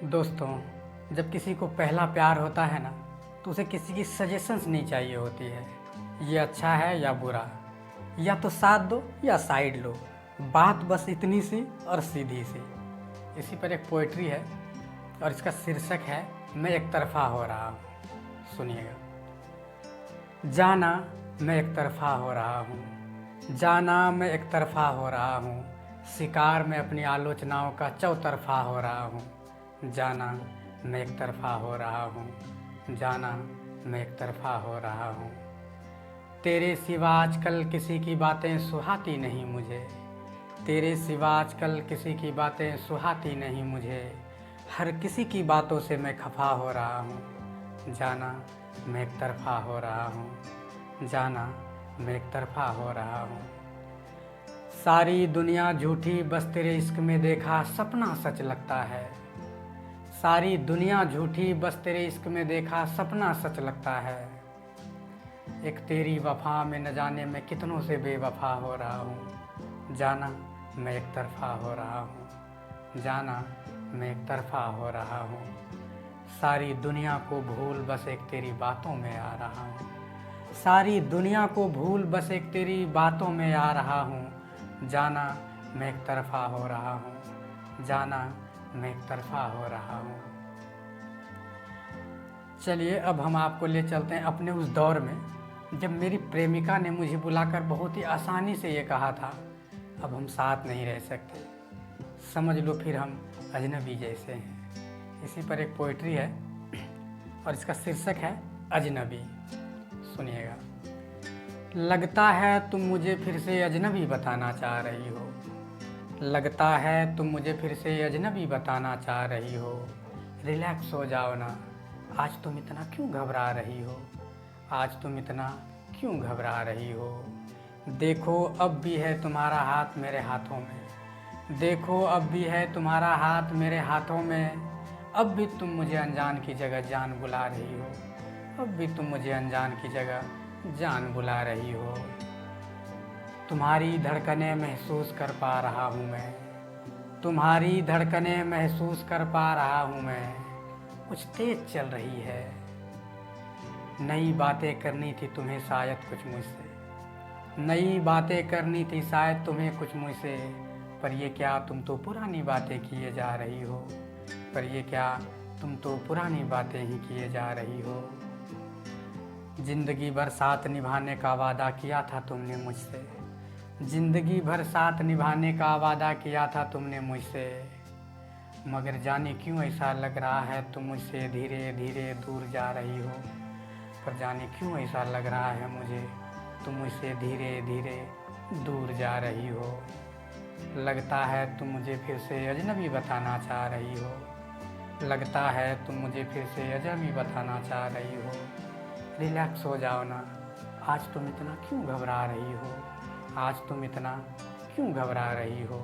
दोस्तों, जब किसी को पहला प्यार होता है ना, तो उसे किसी की सजेशंस नहीं चाहिए होती है। ये अच्छा है या बुरा, या तो साथ दो या साइड लो। बात बस इतनी सी और सीधी सी। इसी पर एक पोइट्री है और इसका शीर्षक है मैं एक तरफा हो रहा हूँ। सुनिएगा। जाना मैं एक तरफा हो रहा हूँ, जाना मैं एक तरफा हो रहा हूँ, शिकार में अपनी आलोचनाओं का चौतरफा हो रहा हूँ। जाना मैं एक तरफा हो रहा हूँ, जाना मैं एक तरफा हो रहा हूँ। तेरे सिवा आजकल किसी की बातें सुहाती नहीं मुझे, तेरे सिवा आजकल किसी की बातें सुहाती नहीं मुझे। हर किसी की बातों से मैं खफा हो रहा हूँ। जाना मैं एक तरफा हो रहा हूँ, जाना मैं एक तरफा हो रहा हूँ। सारी दुनिया झूठी बस तेरे इश्क में देखा सपना सच लगता है, सारी दुनिया झूठी बस तेरे इश्क में देखा सपना सच लगता है। एक तेरी वफा में न जाने मैं कितनों से बेवफा हो रहा हूँ। जाना मैं एक तरफा हो रहा हूँ, जाना मैं एक तरफा हो रहा हूँ। सारी दुनिया को भूल बस एक तेरी बातों में आ रहा हूँ, सारी दुनिया को भूल बस एक तेरी बातों में आ रहा हूँ। जाना मैं एक तरफा हो रहा हूँ, जाना मैं एक तरफा हो रहा हूँ। चलिए अब हम आपको ले चलते हैं अपने उस दौर में जब मेरी प्रेमिका ने मुझे बुलाकर बहुत ही आसानी से ये कहा था, अब हम साथ नहीं रह सकते, समझ लो फिर हम अजनबी जैसे हैं। इसी पर एक पोइट्री है और इसका शीर्षक है अजनबी। सुनिएगा। लगता है तुम मुझे फिर से अजनबी बताना चाह रही हो, लगता है तुम मुझे फिर से अजनबी बताना चाह रही हो। रिलैक्स हो जाओ ना, आज तुम इतना क्यों घबरा रही हो, आज तुम इतना क्यों घबरा रही हो। देखो अब भी है तुम्हारा हाथ मेरे हाथों में, देखो अब भी है तुम्हारा हाथ मेरे हाथों में। अब भी तुम मुझे अनजान की जगह जान बुला रही हो, अब भी तुम मुझे अनजान की जगह जान बुला रही हो। तुम्हारी धड़कनें महसूस कर पा रहा हूँ मैं, तुम्हारी धड़कनें महसूस कर पा रहा हूँ मैं। कुछ तेज चल रही है, नई बातें करनी थी तुम्हें शायद कुछ मुझसे, नई बातें करनी थी शायद तुम्हें कुछ मुझसे। पर ये क्या तुम तो पुरानी बातें किए जा रही हो, पर ये क्या तुम तो पुरानी बातें ही किए जा रही हो। जिंदगी भर साथ निभाने का वादा किया था तुमने मुझसे, जिंदगी भर साथ निभाने का वादा किया था तुमने मुझसे। मगर जाने क्यों ऐसा लग रहा है तुम मुझसे धीरे धीरे दूर जा रही हो, पर जाने क्यों ऐसा लग रहा है मुझे तुम मुझसे धीरे धीरे दूर जा रही हो। लगता है तुम मुझे फिर से अजनबी बताना चाह रही हो, लगता है तुम मुझे फिर से अजनबी बताना चाह रही हो। रिलैक्स हो जाओ ना, आज तुम इतना क्यों घबरा रही हो, आज तुम इतना क्यों घबरा रही हो।